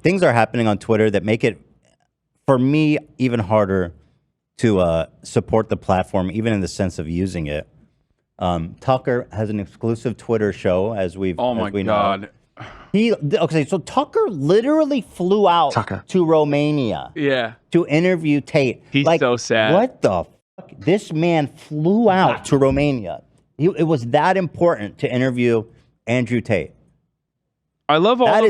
things are happening on Twitter that make it, for me, even harder to support the platform, even in the sense of using it. Tucker has an exclusive Twitter show, as we know. So Tucker literally flew out to Romania to interview Tate. He's so sad. What the fuck? This man flew out to Romania. It was that important to interview Andrew Tate. I love all I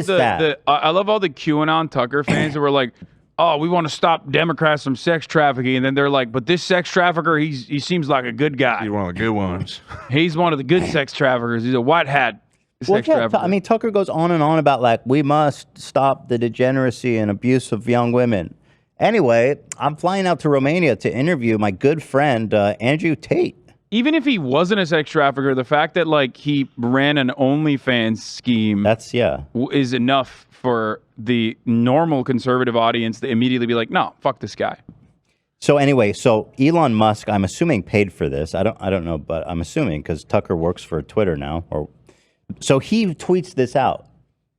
love all the QAnon Tucker fans who were like, oh, we want to stop Democrats from sex trafficking. And then they're like, but this sex trafficker, he seems like a good guy. He's one of the good ones. He's one of the good sex traffickers. He's a white hat sex trafficker. I mean, Tucker goes on and on about, like, we must stop the degeneracy and abuse of young women. Anyway, I'm flying out to Romania to interview my good friend, Andrew Tate. Even if he wasn't a sex trafficker, the fact that, like, he ran an OnlyFans scheme is enough for the normal conservative audience to immediately be like, no, fuck this guy. So anyway, Elon Musk, I'm assuming, paid for this. I don't know, but I'm assuming, because Tucker works for Twitter now. So he tweets this out.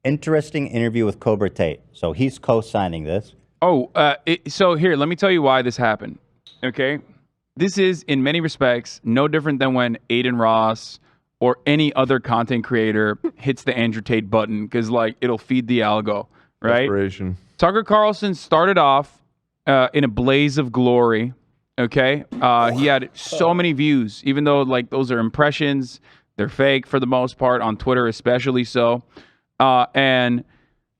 Interesting interview with Cobra Tate. So he's co-signing this. So here, let me tell you why this happened. Okay? This is, in many respects, no different than when Aiden Ross or any other content creator hits the Andrew Tate button, because, like, it'll feed the algo, right? Desperation. Tucker Carlson started off in a blaze of glory, okay? He had so many views, even though, like, those are impressions. They're fake for the most part, on Twitter especially so. And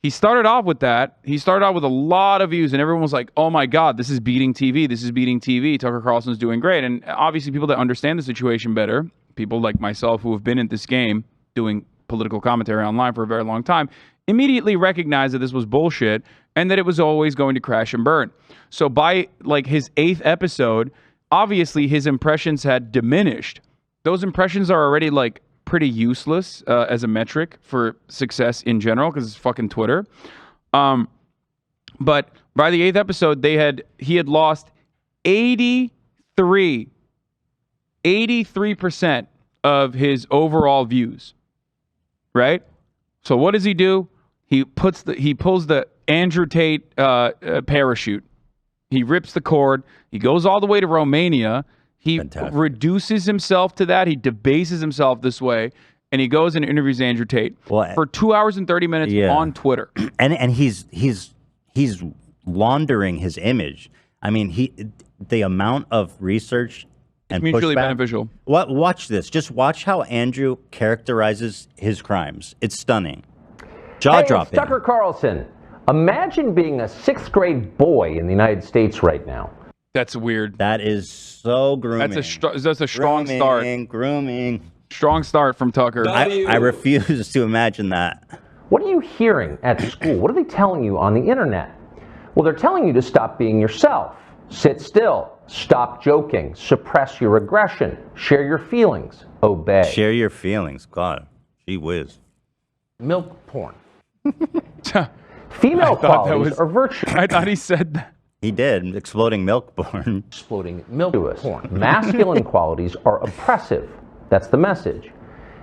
he started off with that. He started out with a lot of views, and everyone was like, oh my God, this is beating TV. This is beating TV. Tucker Carlson's doing great. And obviously people that understand the situation better, people like myself who have been in this game doing political commentary online for a very long time, immediately recognized that this was bullshit and that it was always going to crash and burn. So by, like, his 8th episode, obviously his impressions had diminished. Those impressions are already, like, pretty useless as a metric for success in general, because it's fucking Twitter. But by the 8th episode, he had lost 83% of his overall views, right? So what does he do? He pulls the Andrew Tate parachute. He rips the cord. He goes all the way to Romania. He reduces himself to that. He debases himself this way, and he goes and interviews Andrew Tate for 2 hours and 30 minutes on Twitter. And he's laundering his image. I mean, the amount of research and mutually pushback. beneficial. Watch this. Just watch how Andrew characterizes his crimes. It's stunning. Jaw-dropping. Hey, Tucker Carlson. Imagine being a 6th grade boy in the United States right now. That's weird. That is so grooming. That's a strong start. Grooming. Strong start from Tucker. I refuse to imagine that. What are you hearing at school? What are they telling you on the internet? Well, they're telling you to stop being yourself. Sit still. Stop joking. Suppress your aggression. Share your feelings. Obey. Share your feelings. God. Gee whiz. Milk porn. Female qualities are virtuous. I thought he said that. He did. Exploding milk porn. Exploding milk porn. Masculine qualities are oppressive. That's the message.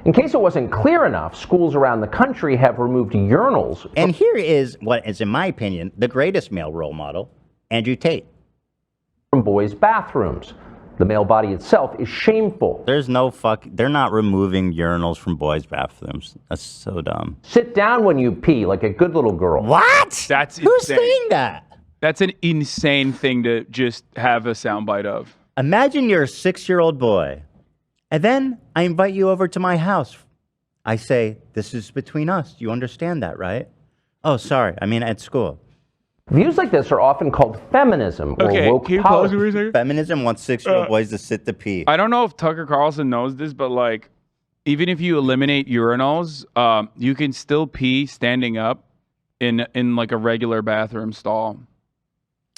In case it wasn't clear enough, schools around the country have removed urinals. And here is what is, in my opinion, the greatest male role model, Andrew Tate. From boys' bathrooms. The male body itself is shameful. There's no they're not removing urinals from boys' bathrooms. That's so dumb. Sit down when you pee like a good little girl. What? That's Who's insane. saying that? That's an insane thing to just have a soundbite of. Imagine you're a 6-year-old boy, and then I invite you over to my house. I say, this is between us. You understand that, right? Oh, sorry. I mean, at school. Views like this are often called feminism or woke politics. Feminism wants 6-year-old boys to sit to pee. I don't know if Tucker Carlson knows this, but, like, even if you eliminate urinals, you can still pee standing up in like a regular bathroom stall.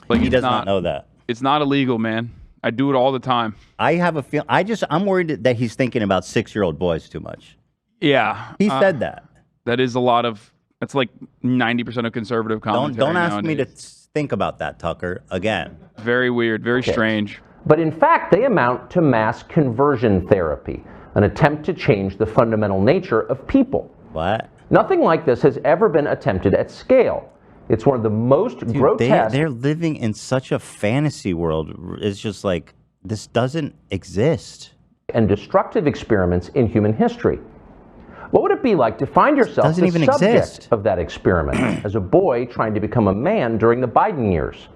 Like, he does not know that. It's not illegal, man. I do it all the time. I have a feel. I'm worried that he's thinking about 6-year-old boys too much. Yeah. He said that. That is a lot of. That's like 90% of conservative commentary. Don't ask nowadays. me to think about that, Tucker. Again. Very weird. Very strange. But in fact, they amount to mass conversion therapy, an attempt to change the fundamental nature of people. What? Nothing like this has ever been attempted at scale. It's one of the most grotesque. They're living in such a fantasy world. It's just like, this doesn't exist. And destructive experiments in human history. What would it be like to find yourself Doesn't the even subject exist. of that experiment as a boy trying to become a man during the Biden years?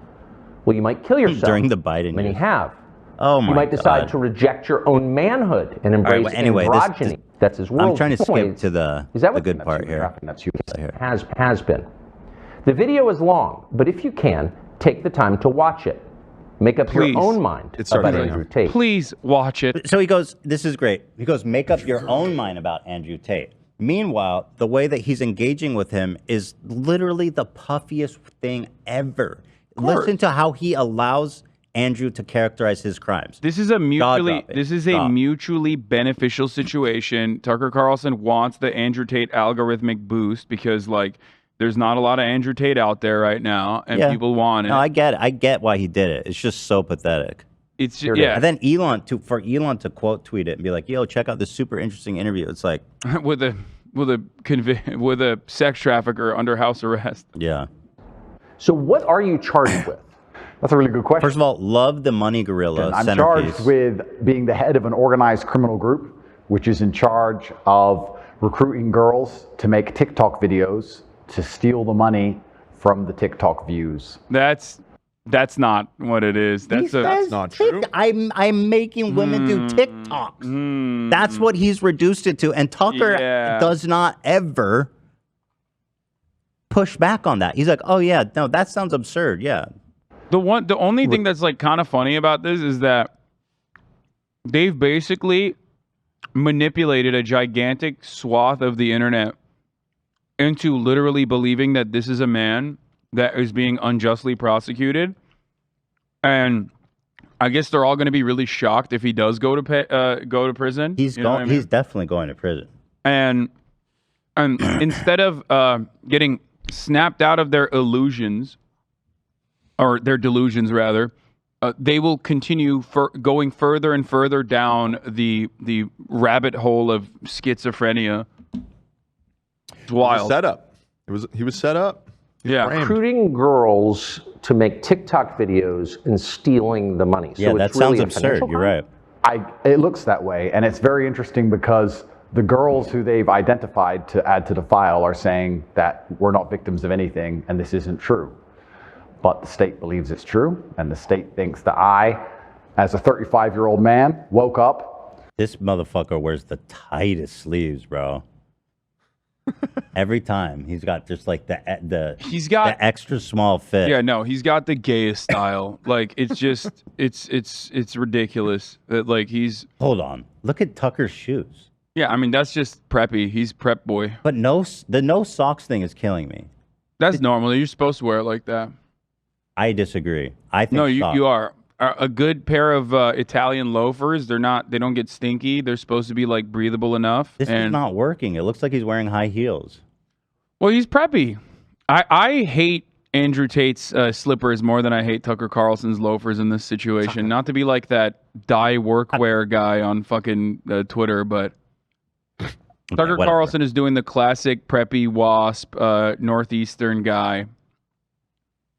Well, you might kill yourself. During the Biden Many years. have. Oh my God. You might decide to reject your own manhood and embrace androgyny. That's his world. I'm trying to skip to the good part here. Has been. The video is long, but if you can, take the time to watch it. Make up Please. your own mind about Andrew Tate. Please watch it. So he goes, this is great. He goes, make up your own mind about Andrew Tate. Meanwhile, the way that he's engaging with him is literally the puffiest thing ever. Listen to how he allows Andrew to characterize his crimes. This is a mutually beneficial situation. Tucker Carlson wants the Andrew Tate algorithmic boost because, like, there's not a lot of Andrew Tate out there right now, and people want it. No, I get it. I get why he did it. It's just so pathetic. It's just, yeah. And then for Elon to quote tweet it and be like, "Yo, check out this super interesting interview." It's like with a sex trafficker under house arrest. Yeah. So what are you charged with? That's a really good question. First of all, love the money gorilla. I'm charged with being the head of an organized criminal group, which is in charge of recruiting girls to make TikTok videos to steal the money from the TikTok views. That's not what it is. That's not true. I'm making women do TikToks. That's what he's reduced it to. And Tucker does not ever push back on that. He's like, oh yeah, no, that sounds absurd. Yeah. The only thing that's like kind of funny about this is that they've basically manipulated a gigantic swath of the internet into literally believing that this is a man that is being unjustly prosecuted, and I guess they're all going to be really shocked if he does go to prison. He's definitely going to prison. And instead of getting snapped out of their illusions, or their delusions rather, they will continue going further and further down the rabbit hole of schizophrenia. It's wild. Set up. He was set up. Yeah. Recruiting girls to make TikTok videos and stealing the money. Yeah, so that it's really sounds absurd. You're right. It looks that way, and it's very interesting because the girls who they've identified to add to the file are saying that we're not victims of anything and this isn't true. But the state believes it's true, and the state thinks that I, as a 35-year-old man, woke up. This motherfucker wears the tightest sleeves, bro. Every time he's got just like the extra small fit. Yeah, no, he's got the gayest style. Like it's just it's ridiculous that like he's. Hold on, look at Tucker's shoes. Yeah, I mean that's just preppy. He's prep boy. But the no socks thing is killing me. That's normal. You're supposed to wear it like that. I disagree. I think no, you are. A good pair of Italian loafers. They don't get stinky. They're supposed to be like breathable enough. This is not working. It looks like he's wearing high heels. Well, he's preppy. I hate Andrew Tate's slippers more than I hate Tucker Carlson's loafers in this situation. Not to be like that dye workwear guy on fucking Twitter, but Tucker Carlson is doing the classic preppy WASP Northeastern guy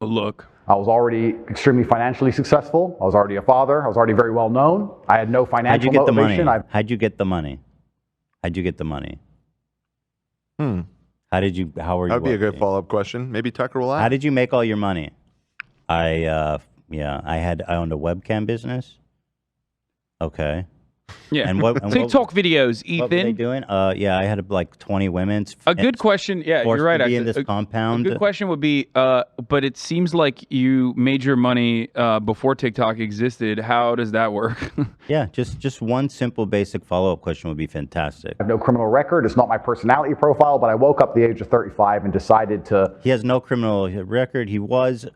look. I was already extremely financially successful. I was already a father. I was already very well known. I had no financial motivation. How'd you get the money? How'd you get the money? How were you? That would be a good follow-up question. Maybe Tucker will ask. How did you make all your money? I owned a webcam business. Okay. Yeah. And what TikTok videos, Ethan? What were they doing? Yeah, I had like 20 women. A good question. Yeah, you're right. To be in this compound. A good question would be, but it seems like you made your money before TikTok existed. How does that work? Yeah, just one simple, basic follow-up question would be fantastic. I have no criminal record. It's not my personality profile, but I woke up at the age of 35 and decided to. He has no criminal record. He was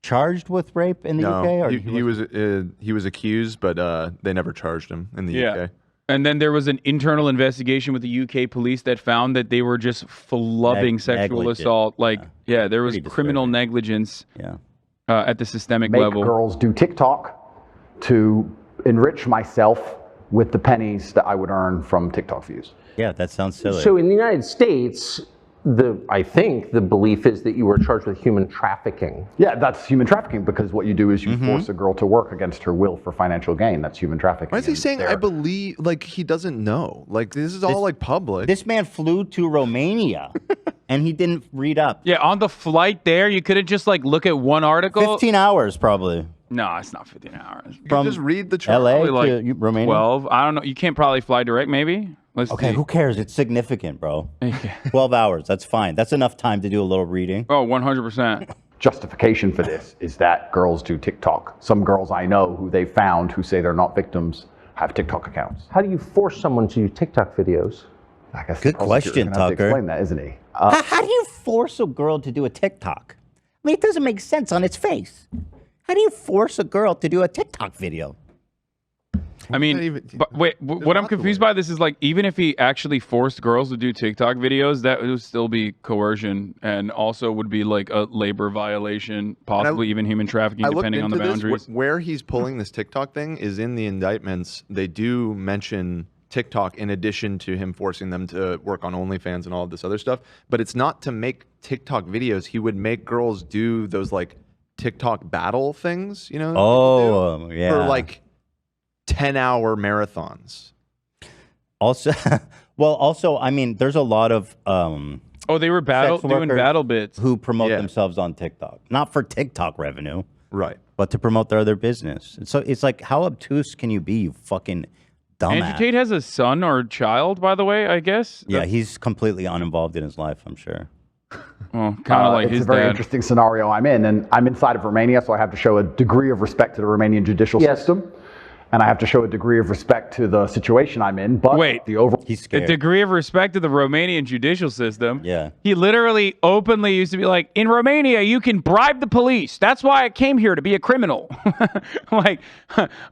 charged with rape in the UK? Or he was accused, but they never charged him in the UK. And then there was an internal investigation with the UK police that found that they were just flubbing sexual assault. Like, there was criminal negligence at the systemic level. Make girls do TikTok to enrich myself with the pennies that I would earn from TikTok views. Yeah, that sounds silly. So in the United States, I think the belief is that you were charged with human trafficking. Yeah, that's human trafficking because what you do is you force a girl to work against her will for financial gain. That's human trafficking. Why is he saying, I believe, like he doesn't know? Like this is all like public. This man flew to Romania and he didn't read up. Yeah, on the flight there, you couldn't just like look at one article. 15 hours probably. No, it's not 15 hours. You can just read the chart. LA Probably to Romania. 12. I don't know. You can't probably fly direct, maybe. Let's Okay, see. who cares? It's significant, bro. 12 hours. That's fine. That's enough time to do a little reading. Oh, 100%. Justification for this is that girls do TikTok. Some girls I know who they found who say they're not victims have TikTok accounts. How do you force someone to do TikTok videos? I guess Good the prosecutor's question, gonna have to Tucker. explain that, isn't he? How do you force a girl to do a TikTok? I mean, it doesn't make sense on its face. How do you force a girl to do a TikTok video? I mean, but wait, what I'm confused by this is like, even if he actually forced girls to do TikTok videos, that would still be coercion and also would be like a labor violation, possibly even human trafficking, depending on the boundaries. Where he's pulling this TikTok thing is in the indictments. They do mention TikTok in addition to him forcing them to work on OnlyFans and all of this other stuff. But it's not to make TikTok videos. He would make girls do those like TikTok battle things, you know? Oh, yeah. For like 10-hour marathons. Also, well, also, I mean, there's a lot of Oh, they were doing workers battle bits. who promote themselves on TikTok, not for TikTok revenue, right? But to promote their other business. So it's like, how obtuse can you be, you fucking dumbass? Andrew Tate has a son or child, by the way, I guess. Yeah, he's completely uninvolved in his life, I'm sure. Well, kind of like it's his a very dad. interesting scenario I'm in, and I'm inside of Romania, so I have to show a degree of respect to the Romanian judicial system, and I have to show a degree of respect to the situation I'm in. But Wait, the overall he's A scared. degree of respect to the Romanian judicial system. Yeah. He literally openly used to be like, in Romania, you can bribe the police. That's why I came here, to be a criminal. Like,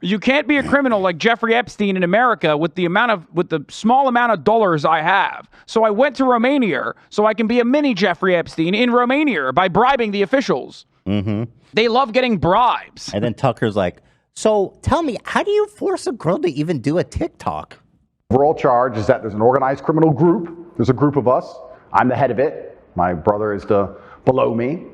you can't be a criminal like Jeffrey Epstein in America with the small amount of dollars I have. So I went to Romania so I can be a mini Jeffrey Epstein in Romania by bribing the officials. Mm-hmm. They love getting bribes. And then Tucker's like, so tell me, how do you force a girl to even do a TikTok? overall charge is that there's an organized criminal group. There's a group of us. I'm the head of it. My brother is below me.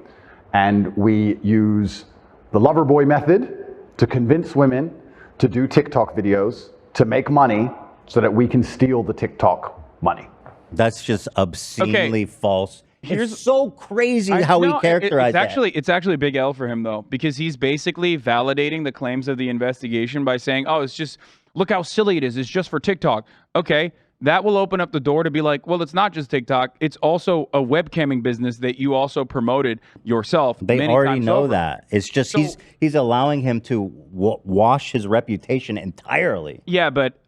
And we use the lover boy method to convince women to do TikTok videos to make money so that we can steal the TikTok money. That's just obscenely false. It's so crazy how we characterize It's actually a big L for him, though, because he's basically validating the claims of the investigation by saying, oh, it's just, look how silly it is. It's just for TikTok. Okay, that will open up the door to be like, well, it's not just TikTok. It's also a webcamming business that you also promoted yourself. They already know that. It's just he's allowing him to wash his reputation entirely. Yeah, but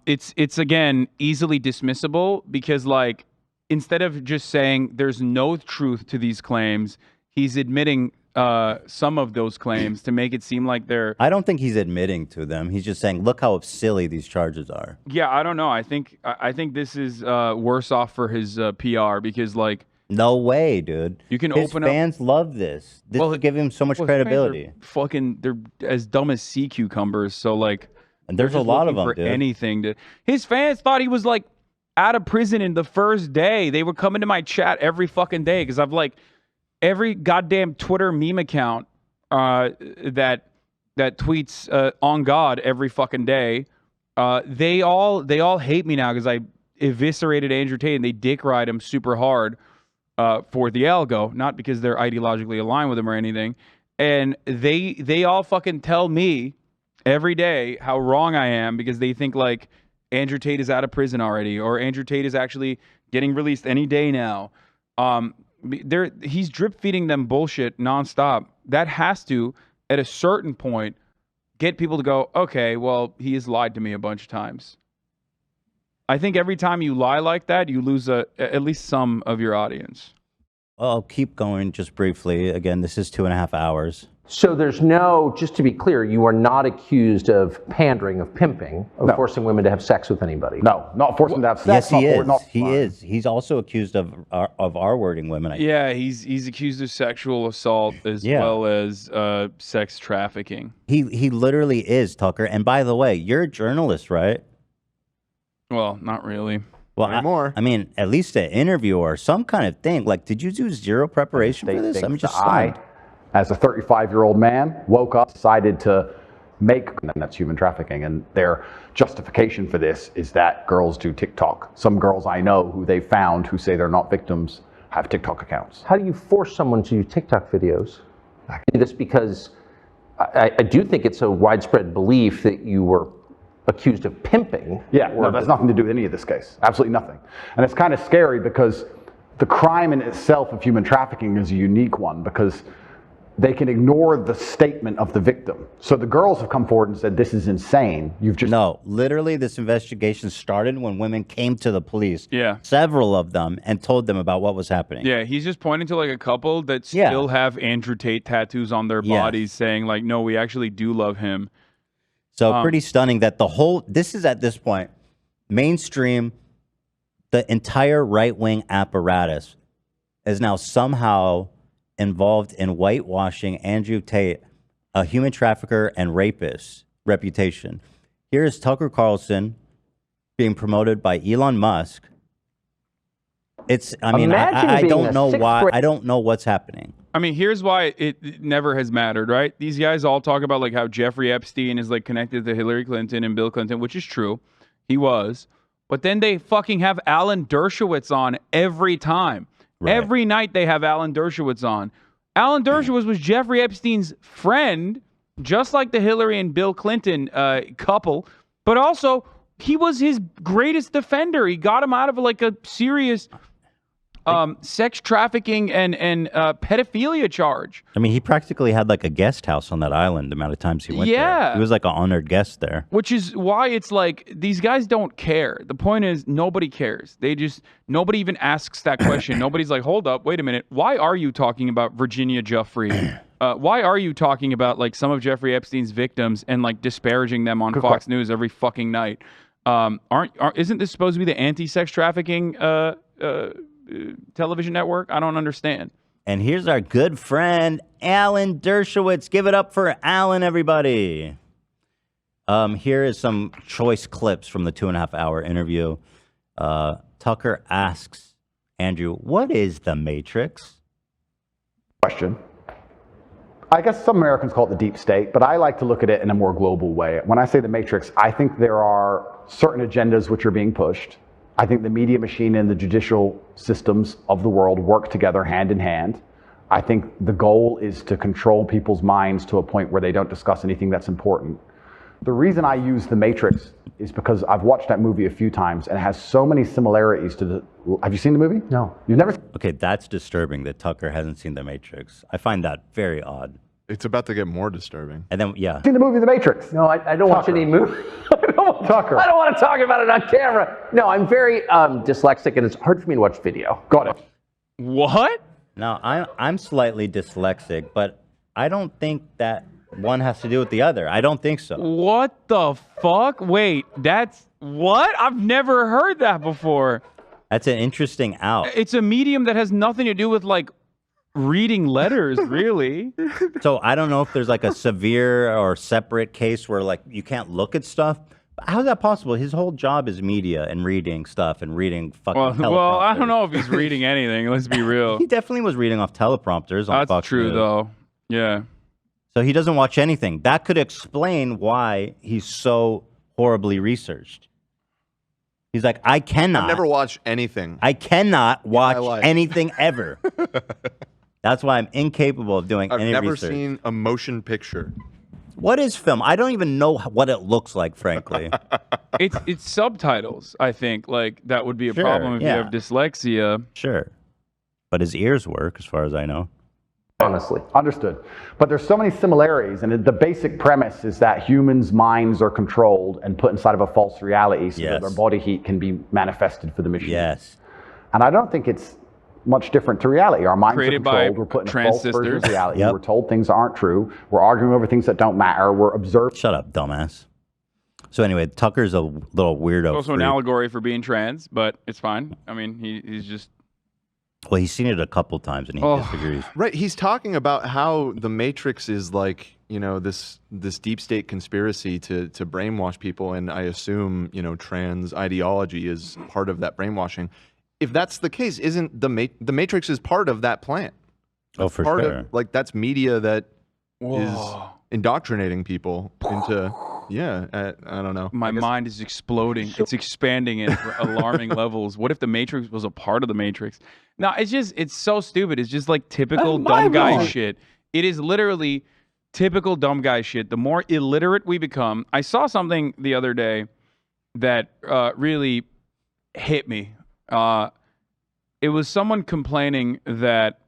it's again easily dismissible because like instead of just saying there's no truth to these claims, he's admitting some of those claims to make it seem like they're... I don't think he's admitting to them. He's just saying, look how silly these charges are. Yeah, I don't know. I think this is worse off for his PR because like... No way, dude. You can his open up... fans love this. This will give him so much credibility. They're as dumb as sea cucumbers. So like... And there's a lot of them, for dude. anything. His fans thought he was like out of prison in the first day. They would come into my chat every fucking day because I've like... Every goddamn Twitter meme account that tweets on God every fucking day, they all hate me now because I eviscerated Andrew Tate and they dick ride him super hard for the algo, not because they're ideologically aligned with him or anything. And they all fucking tell me every day how wrong I am because they think like Andrew Tate is out of prison already or Andrew Tate is actually getting released any day now. He's drip feeding them bullshit nonstop. That has to, at a certain point, get people to go, okay, well, he has lied to me a bunch of times. I think every time you lie like that, you lose at least some of your audience. I'll keep going just briefly. Again, this is 2.5 hours. So there's no, just to be clear, you are not accused of pandering, of pimping, of forcing women to have sex with anybody. No, not forcing them to have sex. Yes, he is. He's also accused of R-wording women. Yeah, he's accused of sexual assault as well as sex trafficking. He literally is, Tucker. And by the way, you're a journalist, right? Well, not really. Well, Anymore. I mean, at least an interview or some kind of thing. Like, did you do zero preparation for this? I'm just stunned. As a 35-year-old man, woke up, decided to make, and that's human trafficking. And their justification for this is that girls do TikTok. Some girls I know who they found who say they're not victims have TikTok accounts. How do you force someone to do TikTok videos? I do this because I do think it's a widespread belief that you were accused of pimping. Yeah, no, that's nothing to do with any of this case. Absolutely nothing. And it's kind of scary because the crime in itself of human trafficking is a unique one because they can ignore the statement of the victim. So the girls have come forward and said, this is insane. You've just... No, literally this investigation started when women came to the police. Yeah. Several of them, and told them about what was happening. Yeah, he's just pointing to like a couple that still have Andrew Tate tattoos on their bodies saying like, no, we actually do love him. So pretty stunning that this is at this point, mainstream, the entire right-wing apparatus is now somehow involved in whitewashing Andrew Tate, a human trafficker and rapist reputation. Here is Tucker Carlson being promoted by Elon Musk. I don't know why. I don't know what's happening. I mean, here's why it never has mattered, right? These guys all talk about like how Jeffrey Epstein is like connected to Hillary Clinton and Bill Clinton, which is true. He was. But then they fucking have Alan Dershowitz on every time. Right. Every night they have Alan Dershowitz on. Alan Dershowitz was Jeffrey Epstein's friend, just like the Hillary and Bill Clinton couple. But also, he was his greatest defender. He got him out of like a serious sex trafficking and pedophilia charge. I mean, he practically had like a guest house on that island the amount of times he went there. He was like an honored guest there. Which is why it's like, these guys don't care. The point is, nobody cares. Nobody even asks that question. Nobody's like, hold up, wait a minute. Why are you talking about Virginia Giuffre? Why are you talking about like some of Jeffrey Epstein's victims and like disparaging them on Fox News every fucking night? Isn't this supposed to be the anti-sex trafficking television network? I don't understand. And here's our good friend Alan Dershowitz. Give it up for Alan, everybody. Here is some choice clips from the 2.5-hour interview. Tucker asks Andrew, what is the Matrix? Question. I guess some Americans call it the deep state, but I like to look at it in a more global way. When I say the Matrix, I think there are certain agendas which are being pushed. I think the media machine and the judicial systems of the world work together hand in hand. I think the goal is to control people's minds to a point where they don't discuss anything that's important. The reason I use The Matrix is because I've watched that movie a few times and it has so many similarities to the... Have you seen the movie? No. You've never... Okay, that's disturbing that Tucker hasn't seen The Matrix. I find that very odd. It's about to get more disturbing. And then, yeah. Seen the movie The Matrix? No, I don't watch any movie. Tucker. I don't want to talk about it on camera. No, I'm very dyslexic and it's hard for me to watch video. Got it. What? Now, I'm slightly dyslexic, but I don't think that one has to do with the other. I don't think so. What the fuck? Wait, that's what? I've never heard that before. That's an interesting out. It's a medium that has nothing to do with like reading letters, really. So I don't know if there's like a severe or separate case where like you can't look at stuff. How's that possible? His whole job is media and reading stuff and reading fucking teleprompters. Well, I don't know if he's reading anything. Let's be real. He definitely was reading off teleprompters on Fox That's true, News. though. Yeah. So he doesn't watch anything. That could explain why he's so horribly researched. He's like, I cannot. I've never watched anything. I cannot watch anything ever. That's why I'm incapable of doing any research. I've never seen a motion picture. What is film? I don't even know what it looks like, frankly. It's subtitles, I think. Like, that would be a problem if you have dyslexia. Sure. But his ears work, as far as I know. Honestly. Understood. But there's so many similarities, and the basic premise is that humans' minds are controlled and put inside of a false reality so that their body heat can be manifested for the machine. Yes. And I don't think it's much different to reality. Our minds Created are controlled. We're put in a false version of reality. We're told things aren't true. We're arguing over things that don't matter. We're observed. Shut up, dumbass. So anyway, Tucker's a little weirdo. Also an allegory for being trans, but it's fine. I mean, he's just... Well, he's seen it a couple times and he disagrees. Right. He's talking about how the Matrix is like, this deep state conspiracy to brainwash people, and I assume trans ideology is part of that brainwashing. If that's the case, isn't the Matrix is part of that plan? Oh, for Part sure. of that's media that is Whoa. indoctrinating people into I don't know. My I guess- mind is exploding. It's expanding at alarming levels. What if the Matrix was a part of the Matrix? No, it's so stupid. It's just like typical dumb guy shit. It is literally typical dumb guy shit. The more illiterate we become. I saw something the other day that really hit me. It was someone complaining that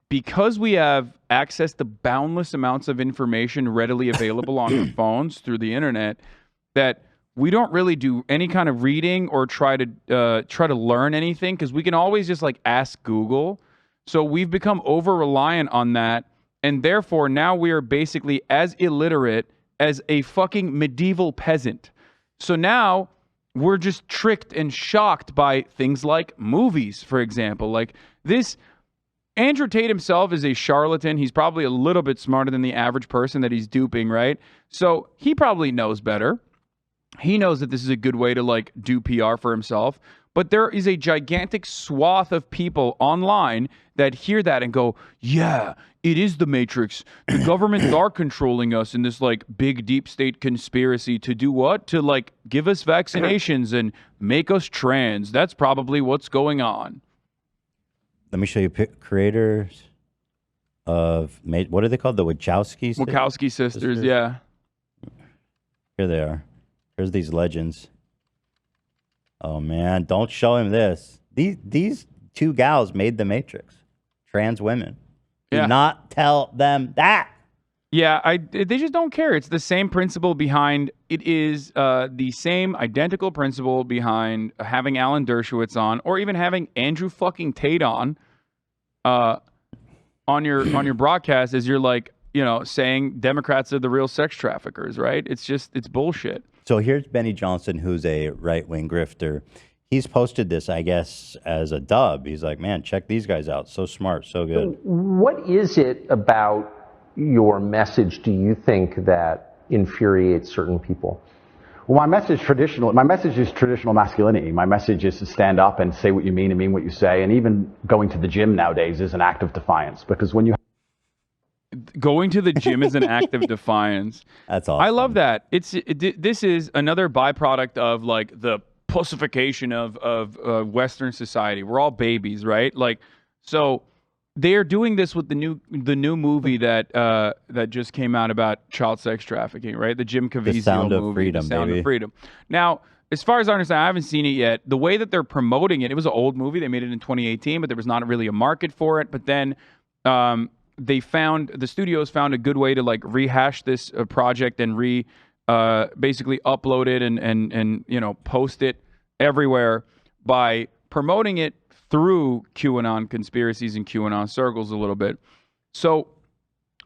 because we have access to boundless amounts of information readily available on our phones through the internet, that we don't really do any kind of reading or try to learn anything, because we can always just like ask Google. So we've become over reliant on that, and therefore now we are basically as illiterate as a fucking medieval peasant. So now we're just tricked and shocked by things like movies, for example. Like this, Andrew Tate himself is a charlatan. He's probably a little bit smarter than the average person that he's duping, right? So he probably knows better. He knows that this is a good way to like do PR for himself. But there is a gigantic swath of people online that hear that and go, yeah, it is the Matrix. The governments are controlling us in this like big deep state conspiracy to do what? To like give us vaccinations and make us trans. That's probably what's going on. Let me show you creators of what are they called? The Wachowskis? Wachowski sisters, yeah. Here they are. Here's these legends. Oh man, don't show him this. These two gals made the Matrix. Trans women. Do not tell them that. Yeah, they just don't care. It's the same principle behind. It is the same identical principle behind having Alan Dershowitz on, or even having Andrew fucking Tate on your broadcast, as you're like, saying Democrats are the real sex traffickers, right? It's bullshit. So here's Benny Johnson, who's a right-wing grifter. He's posted this, I guess, as a dub. He's like, man, check these guys out. So smart, so good. What is it about your message, do you think, that infuriates certain people? Well, my message is traditional masculinity. My message is to stand up and say what you mean and mean what you say. And even going to the gym nowadays is an act of defiance, because when you Going to the gym is an act of defiance. That's awesome. I love that. This is another byproduct of like the pussification of Western society. We're all babies, right? Like, so they are doing this with the new movie that just came out about child sex trafficking, right? The Jim Caviezel The Sound of movie, Freedom, The Sound baby. of Freedom. Now, as far as I understand, I haven't seen it yet. The way that they're promoting it, it was an old movie. They made it in 2018, but there was not really a market for it. But then the studios found a good way to like rehash this project and basically upload it and post it everywhere by promoting it through QAnon conspiracies and QAnon circles a little bit. So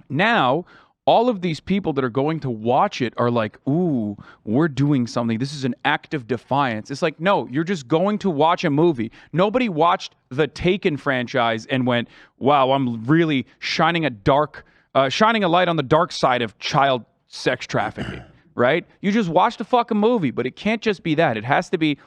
now all of these people that are going to watch it are like, ooh, we're doing something. This is an act of defiance. It's like, no, you're just going to watch a movie. Nobody watched the Taken franchise and went, wow, I'm really shining a light on the dark side of child sex trafficking, right? You just watched a fucking movie, but it can't just be that. It has to be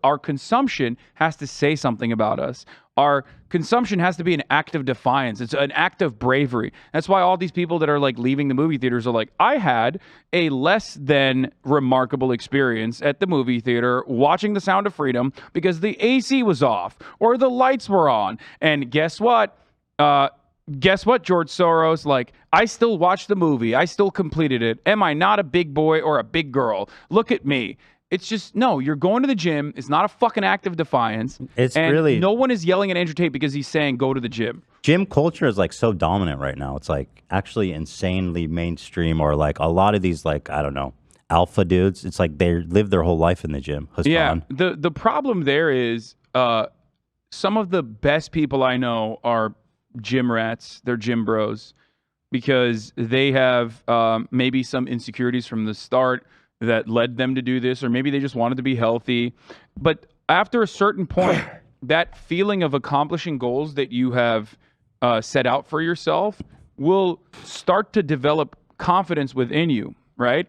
our consumption has to say something about us. Our consumption has to be an act of defiance. It's an act of bravery. That's why all these people that are like leaving the movie theaters are like, I had a less than remarkable experience at the movie theater watching The Sound of Freedom because the AC was off or the lights were on. And guess what? George Soros? Like, I still watched the movie. I still completed it. Am I not a big boy or a big girl? Look at me. It's just, no, you're going to the gym. It's not a fucking act of defiance. No one is yelling at Andrew Tate because he's saying go to the gym. Gym culture is like so dominant right now. It's like actually insanely mainstream, or like a lot of these, like, I don't know, alpha dudes. It's like they live their whole life in the gym. Hassan. Yeah. The problem there is some of the best people I know are gym rats. They're gym bros because they have maybe some insecurities from the start that led them to do this, or maybe they just wanted to be healthy. But after a certain point, that feeling of accomplishing goals that you have set out for yourself will start to develop confidence within you, right?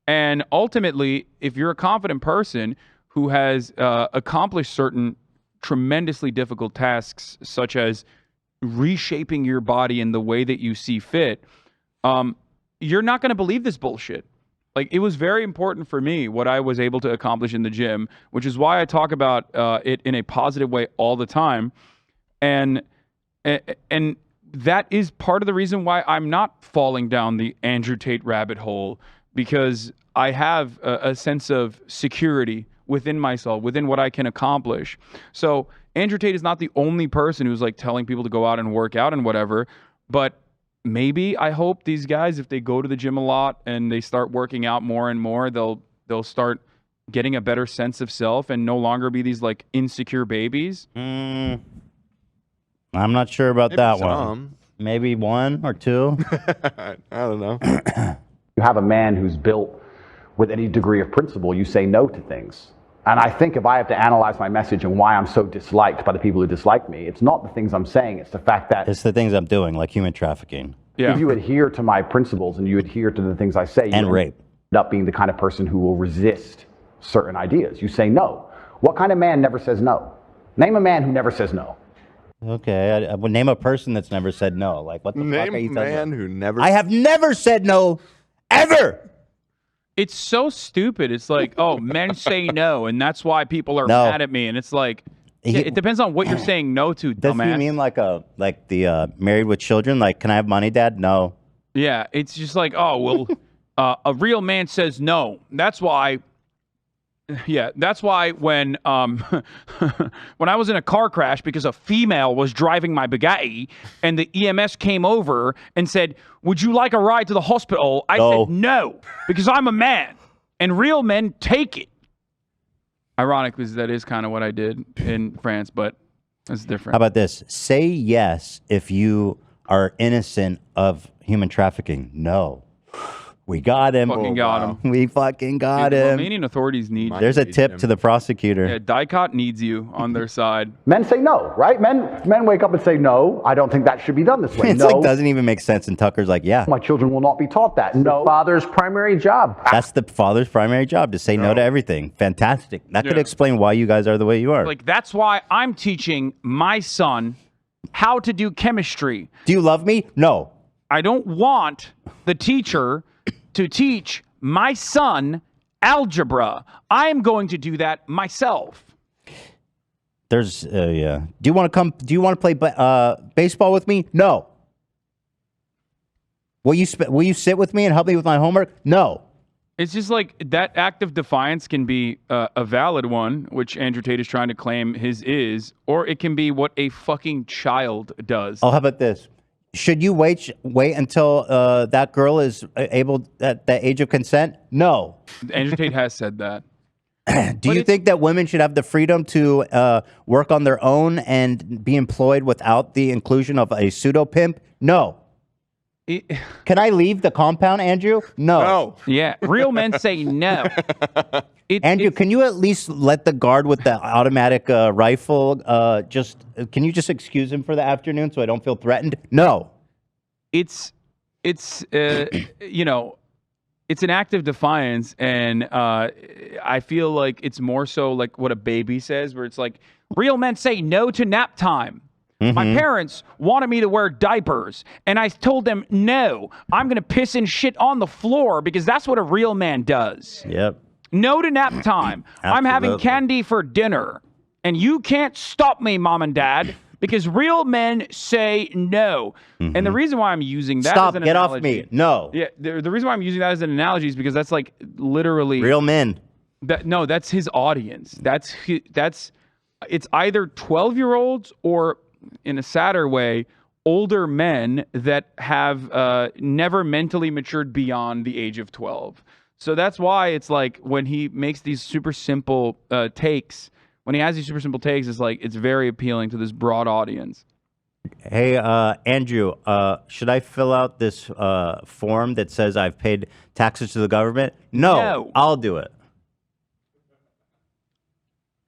And ultimately, if you're a confident person who has accomplished certain tremendously difficult tasks, such as reshaping your body in the way that you see fit, you're not going to believe this bullshit. Like, it was very important for me what I was able to accomplish in the gym, which is why I talk about it in a positive way all the time. And that is part of the reason why I'm not falling down the Andrew Tate rabbit hole, because I have a sense of security within myself, within what I can accomplish. So Andrew Tate is not the only person who's like telling people to go out and work out and whatever, but maybe I hope these guys, if they go to the gym a lot and they start working out more and more, they'll start getting a better sense of self and no longer be these like insecure babies. I'm not sure about that one. Maybe one or two. I don't know. You have a man who's built with any degree of principle, you say no to things. And I think if I have to analyze my message and why I'm so disliked by the people who dislike me, it's not the things I'm saying, it's the fact that It's the things I'm doing, like human trafficking Yeah. if you adhere to my principles and you adhere to the things I say, and you rape. end up being the kind of person who will resist certain ideas. You say no. What kind of man never says no? Name a man who never says no. Okay, I would name a person that's never said no. Like, what the fuck Name are a you talking man about? who never. I have never said no, ever. It's so stupid. It's like, oh, men say no, and that's why people are No. mad at me. And it's like, yeah, it depends on what you're saying no to, Does dumbass. he mean like the married with children? Like, can I have money, Dad? No. Yeah, it's just like, oh, well, a real man says no. That's why. Yeah, that's why when when I was in a car crash because a female was driving my Bugatti and the EMS came over and said, "Would you like a ride to the hospital?" I No. said no because I'm a man and real men take it. Ironic because that is kind of what I did in France, but that's different. How about this? Say yes if you are innocent of human trafficking. No. We got him. Fucking got him. We fucking got Dude, the him. Romanian authorities need you. There's a tip to the prosecutor. Yeah, Dicot needs you on their side. Men say no, right? Men wake up and say no. I don't think that should be done this way. It's no, like doesn't even make sense. And Tucker's like, yeah, my children will not be taught that. No. Father's primary job. that's the father's primary job, to say no to everything. Fantastic. That could Yeah. explain why you guys are the way you are. Like, that's why I'm teaching my son how to do chemistry. Do you love me? No. I don't want the teacher to teach my son algebra. I am going to do that myself. There's yeah. Do you want to come? Do you want to play baseball with me? No. Will you sit with me and help me with my homework? No. It's just like that act of defiance can be a valid one, which Andrew Tate is trying to claim his is, or it can be what a fucking child does. Oh, how about this? Should you wait until that girl is able at the age of consent? No. Andrew Tate has said that. Do you think that women should have the freedom to work on their own and be employed without the inclusion of a pseudo pimp? No. Can I leave the compound, Andrew? No. No. Yeah, real men say no. Andrew, can you at least let the guard with the automatic rifle can you just excuse him for the afternoon so I don't feel threatened? No. It's you know, it's an act of defiance, and I feel like it's more so like what a baby says, where it's like, real men say no to nap time. My parents wanted me to wear diapers, and I told them, no, I'm going to piss and shit on the floor because that's what a real man does. Yep. No to nap time. I'm having Absolutely. candy for dinner, and you can't stop me, Mom and Dad, because real men say no. And the reason why I'm using that Stop, as an get analogy, off me. No. Yeah, the reason why I'm using that as an analogy is because that's like literally Real men. no, that's his audience. It's either 12-year-olds or, in a sadder way, older men that have never mentally matured beyond the age of 12. So that's why it's like when he makes these super simple takes, when he has these super simple takes, it's like it's very appealing to this broad audience. Hey, Andrew, should I fill out this form that says I've paid taxes to the government? No. I'll do it.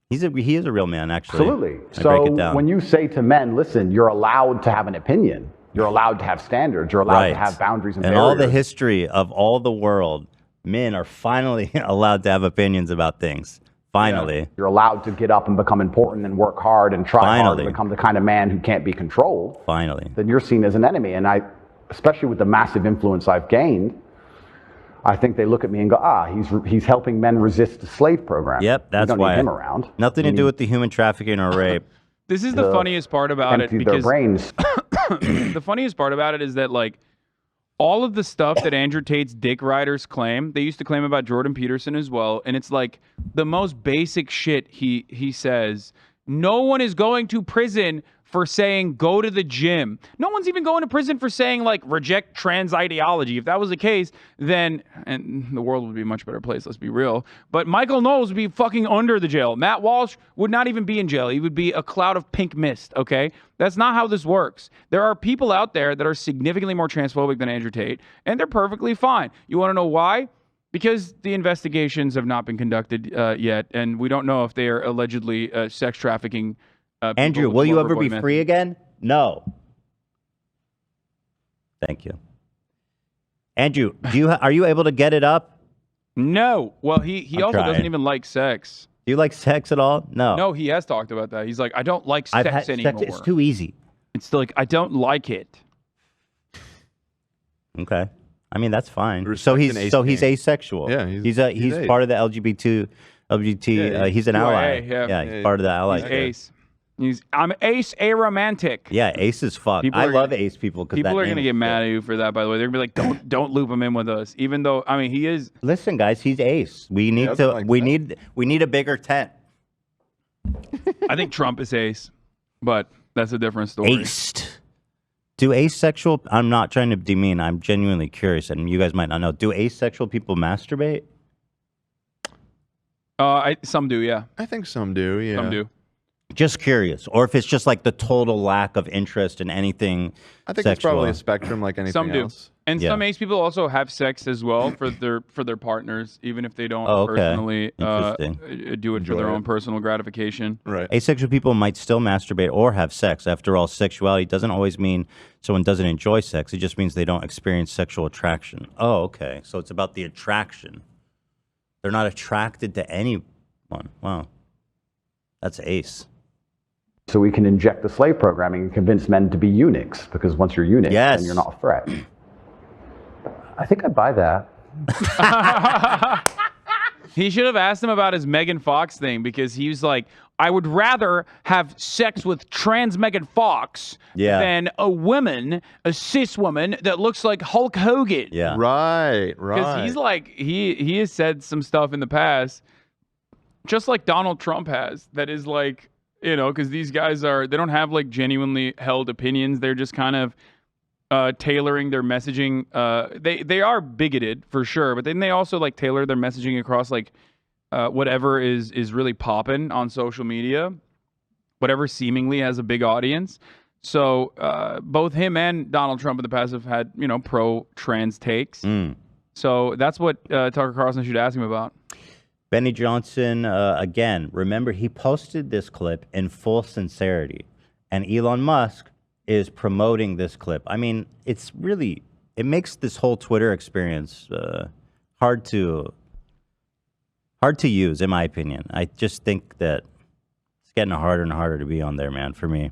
He is a real man, actually. Absolutely. I break it So down. when you say to men, listen, you're allowed to have an opinion, You're allowed to have standards. You're allowed to have boundaries and in barriers. all the history of all the world, men are finally allowed to have opinions about things. Finally. You're allowed to get up and become important and work hard and try hard and become the kind of man who can't be controlled. Finally. Then you're seen as an enemy. And I, especially with the massive influence I've gained, I think they look at me and go, he's helping men resist the slave program. Yep, that's we don't why. need him around. Nothing to do with the human trafficking or rape. This is the funniest part about it, empty their because brains. the funniest part about it is that, like, all of the stuff that Andrew Tate's dick riders claim, they used to claim about Jordan Peterson as well, and it's like the most basic shit he says. No one is going to prison for saying go to the gym. No one's even going to prison for saying, like, reject trans ideology. If that was the case, then and the world would be a much better place, let's be real. But Michael Knowles would be fucking under the jail. Matt Walsh would not even be in jail. He would be a cloud of pink mist, okay? That's not how this works. There are people out there that are significantly more transphobic than Andrew Tate, and they're perfectly fine. You want to know why? Because the investigations have not been conducted yet, and we don't know if they are allegedly sex trafficking. Andrew, will you ever be free again? No. Thank you. Andrew, are you able to get it up? No. Well, he also trying. doesn't even like sex. Do you like sex at all? No. No, he has talked about that. He's like, I don't like sex anymore. It's too easy. It's still like, I don't like it. Okay. I mean, that's fine. Respect So an ace he's game. asexual. Yeah, he's ace. part of the LGBT. He's an ally. yeah. He's part of the ally. He's ace. I'm ace aromantic. Yeah, ace is fuck. I love ace people because people are gonna get mad at you for that. By the way, they're gonna be like, don't loop him in with us. Even though, I mean, he is. Listen, guys, he's ace. We need we need a bigger tent. I think Trump is ace, but that's a different story. Aced. Do asexual? I'm not trying to demean. I'm genuinely curious, and you guys might not know. Do asexual people masturbate? Some do, yeah. I think some do, yeah. Some do. Just curious, or if it's just like the total lack of interest in anything. I think sexual. it's probably a spectrum like anything Some do. else. And some ace people also have sex as well for their partners, even if they don't personally do it for their own personal gratification. Right. Asexual people might still masturbate or have sex. After all, sexuality doesn't always mean someone doesn't enjoy sex. It just means they don't experience sexual attraction. Oh, okay. So it's about the attraction. They're not attracted to anyone. Wow. That's ace. So we can inject the slave programming and convince men to be eunuchs, because once you're eunuch, then you're not a threat. I think I buy that. He should have asked him about his Megan Fox thing, because he was like, I would rather have sex with trans Megan Fox than a cis woman that looks like Hulk Hogan. Yeah. Right. Because he's like, he has said some stuff in the past, just like Donald Trump has, that is like, you know, because these guys they don't have like genuinely held opinions. They're just kind of tailoring their messaging. They are bigoted for sure, but then they also like tailor their messaging across like whatever is really popping on social media, whatever seemingly has a big audience. So both him and Donald Trump in the past have had, you know, pro-trans takes. So that's what Tucker Carlson should ask him about. Benny Johnson, again, remember he posted this clip in full sincerity, and Elon Musk is promoting this clip. I mean, it makes this whole Twitter experience hard to use, in my opinion. I just think that it's getting harder and harder to be on there, man, for me.